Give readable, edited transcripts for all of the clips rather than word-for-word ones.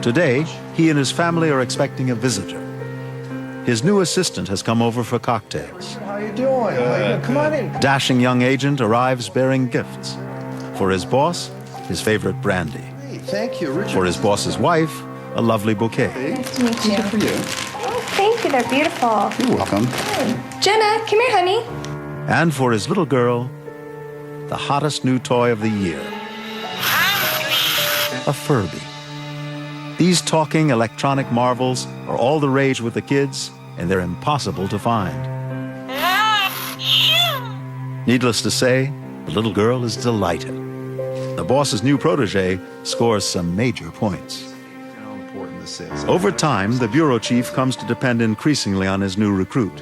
Today, he and his family are expecting a visitor. His new assistant has come over for cocktails. How you doing? Come on in. Dashing young agent arrives bearing gifts. For his boss, his favorite brandy. Hey, thank you, Richard. For his boss's wife, a lovely bouquet. Nice to meet you. Good for you. Oh, thank you. They're beautiful. You're welcome. Jenna, come here, honey. And for his little girl, the hottest new toy of the year. A Furby. These talking electronic marvels are all the rage with the kids, and they're impossible to find. Needless to say, the little girl is delighted. The boss's new protege scores some major points. How important this is. Over time, the bureau chief comes to depend increasingly on his new recruit.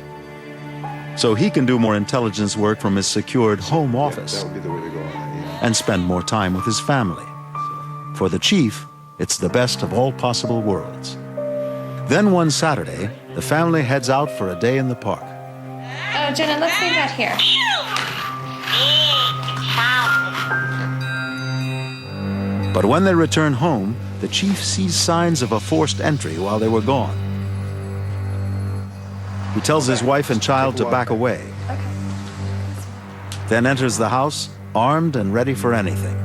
So he can do more intelligence work from his secured home office That would be the way to go on it, yeah. and spend more time with his family. For the chief, it's the best of all possible worlds. Then one Saturday, the family heads out for a day in the park. Oh, Jenna, let's leave that here. But when they return home, the chief sees signs of a forced entry while they were gone. He tells his wife and child to back away, then enters the house, armed and ready for anything.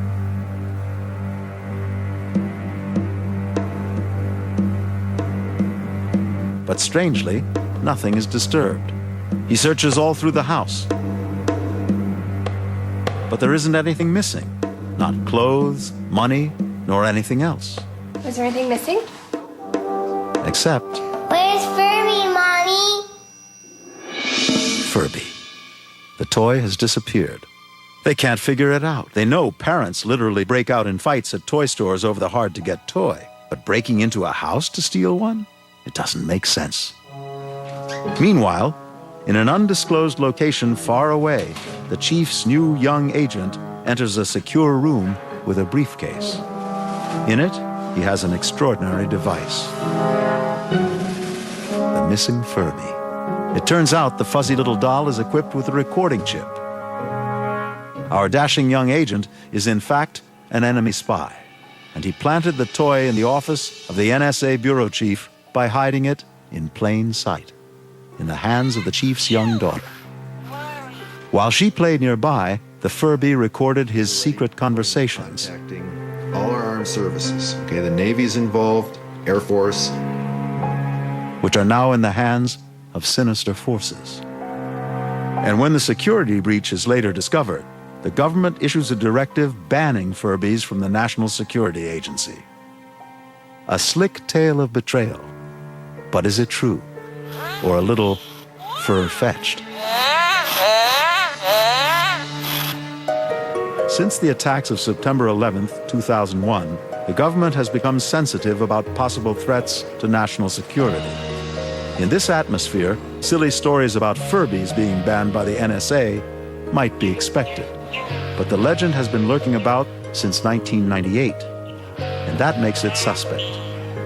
But strangely, nothing is disturbed. He searches all through the house. But there isn't anything missing. Not clothes, money, nor anything else. Is there anything missing? Except Where's Furby, Mommy? Furby. The toy has disappeared. They can't figure it out. They know parents literally break out in fights at toy stores over the hard-to-get toy. But breaking into a house to steal one? It doesn't make sense. Meanwhile, in an undisclosed location far away, the chief's new young agent enters a secure room with a briefcase. In it, he has an extraordinary device. The missing Furby. It turns out the fuzzy little doll is equipped with a recording chip. Our dashing young agent is in fact an enemy spy, and he planted the toy in the office of the NSA bureau chief by hiding it in plain sight, in the hands of the chief's young daughter. While she played nearby, the Furby recorded his secret conversations. Contacting all our armed services. Okay, the Navy's involved, Air Force. Which are now in the hands of sinister forces. And when the security breach is later discovered, the government issues a directive banning Furbies from the National Security Agency. A slick tale of betrayal. But is it true? Or a little fur-fetched? Since the attacks of September 11th, 2001, the government has become sensitive about possible threats to national security. In this atmosphere, silly stories about Furbies being banned by the NSA might be expected. But the legend has been lurking about since 1998, and that makes it suspect.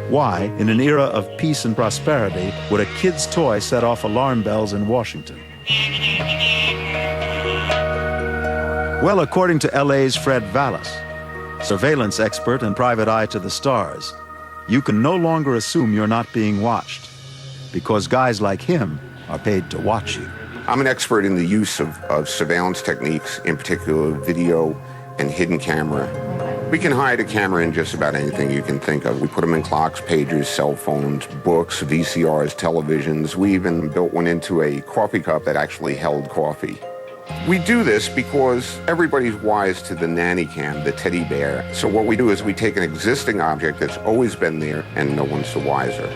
Why, in an era of peace and prosperity, would a kid's toy set off alarm bells in Washington? Well, according to LA's Fred Vallis, surveillance expert and private eye to the stars, you can no longer assume you're not being watched, because guys like him are paid to watch you. I'm an expert in the use of surveillance techniques, in particular video and hidden camera. We can hide a camera in just about anything you can think of. We put them in clocks, pagers, cell phones, books, VCRs, televisions. We even built one into a coffee cup that actually held coffee. We do this because everybody's wise to the nanny cam, the teddy bear. So what we do is we take an existing object that's always been there and no one's the wiser.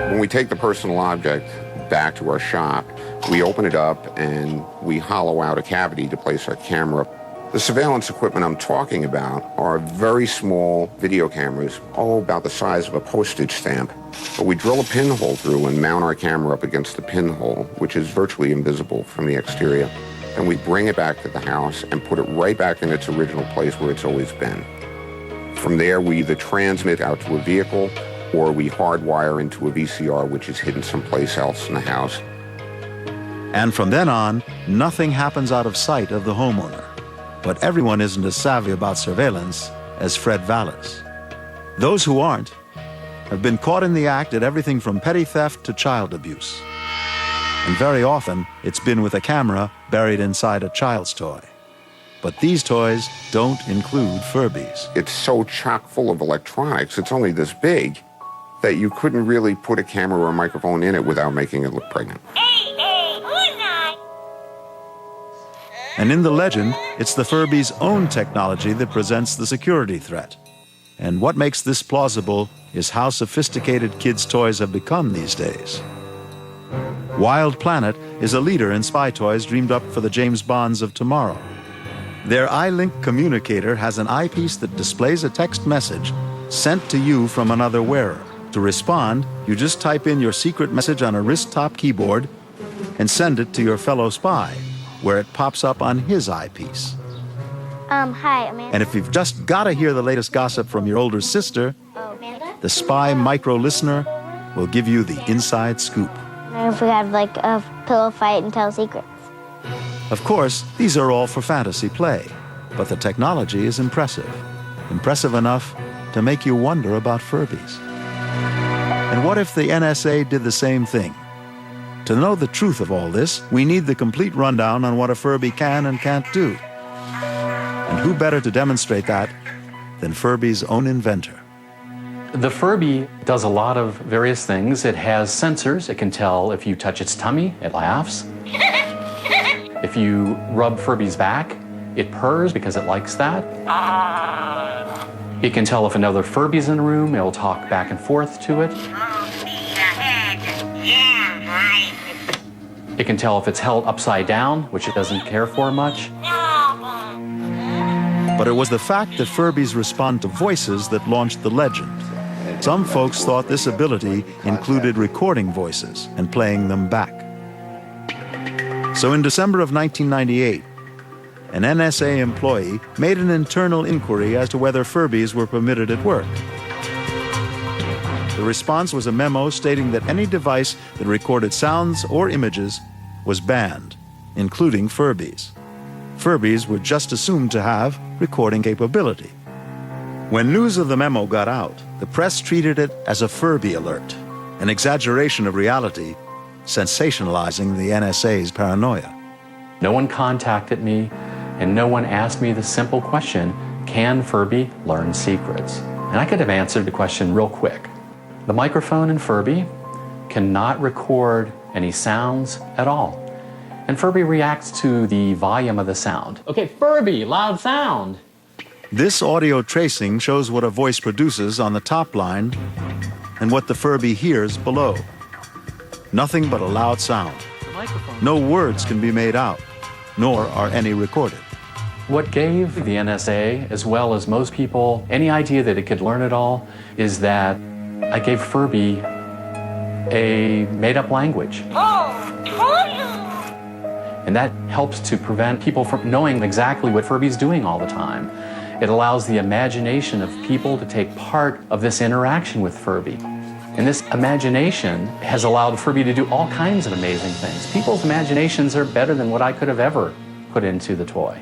When we take the personal object back to our shop, we open it up and we hollow out a cavity to place our camera. The surveillance equipment I'm talking about are very small video cameras, all about the size of a postage stamp. But we drill a pinhole through and mount our camera up against the pinhole, which is virtually invisible from the exterior. And we bring it back to the house and put it right back in its original place where it's always been. From there, we either transmit out to a vehicle or we hardwire into a VCR, which is hidden someplace else in the house. And from then on, nothing happens out of sight of the homeowner. But everyone isn't as savvy about surveillance as Fred Vallis. Those who aren't have been caught in the act at everything from petty theft to child abuse. And very often, it's been with a camera buried inside a child's toy. But these toys don't include Furbies. It's so chock full of electronics, it's only this big, that you couldn't really put a camera or a microphone in it without making it look pregnant. And in the legend, it's the Furby's own technology that presents the security threat. And what makes this plausible is how sophisticated kids' toys have become these days. Wild Planet is a leader in spy toys dreamed up for the James Bonds of tomorrow. Their iLink communicator has an eyepiece that displays a text message sent to you from another wearer. To respond, you just type in your secret message on a wrist-top keyboard and send it to your fellow spy, where it pops up on his eyepiece. Hi, Amanda. And if you've just got to hear the latest gossip from your older sister, the spy micro-listener will give you the inside scoop. If we have like a pillow fight and tell secrets. Of course, these are all for fantasy play, but the technology is impressive. Impressive enough to make you wonder about Furbies. And what if the NSA did the same thing? To know the truth of all this, we need the complete rundown on what a Furby can and can't do. And who better to demonstrate that than Furby's own inventor? The Furby does a lot of various things. It has sensors. It can tell if you touch its tummy, it laughs. If you rub Furby's back, it purrs because it likes that. It can tell if another Furby's in the room. It'll talk back and forth to it. It can tell if it's held upside down, which it doesn't care for much. But it was the fact that Furbies respond to voices that launched the legend. Some folks thought this ability included recording voices and playing them back. So in December of 1998, an NSA employee made an internal inquiry as to whether Furbies were permitted at work. The response was a memo stating that any device that recorded sounds or images was banned, including Furbies. Furbies were just assumed to have recording capability. When news of the memo got out, the press treated it as a Furby alert, an exaggeration of reality, sensationalizing the NSA's paranoia. No one contacted me, and no one asked me the simple question, can Furby learn secrets? And I could have answered the question real quick. The microphone in Furby cannot record any sounds at all. And Furby reacts to the volume of the sound. Okay, Furby, loud sound. This audio tracing shows what a voice produces on the top line and what the Furby hears below. Nothing but a loud sound. No words can be made out, nor are any recorded. What gave the NSA, as well as most people, any idea that it could learn it all is that I gave Furby a made-up language. And that helps to prevent people from knowing exactly what Furby's doing all the time. It allows the imagination of people to take part of this interaction with Furby. And this imagination has allowed Furby to do all kinds of amazing things. People's imaginations are better than what I could have ever put into the toy.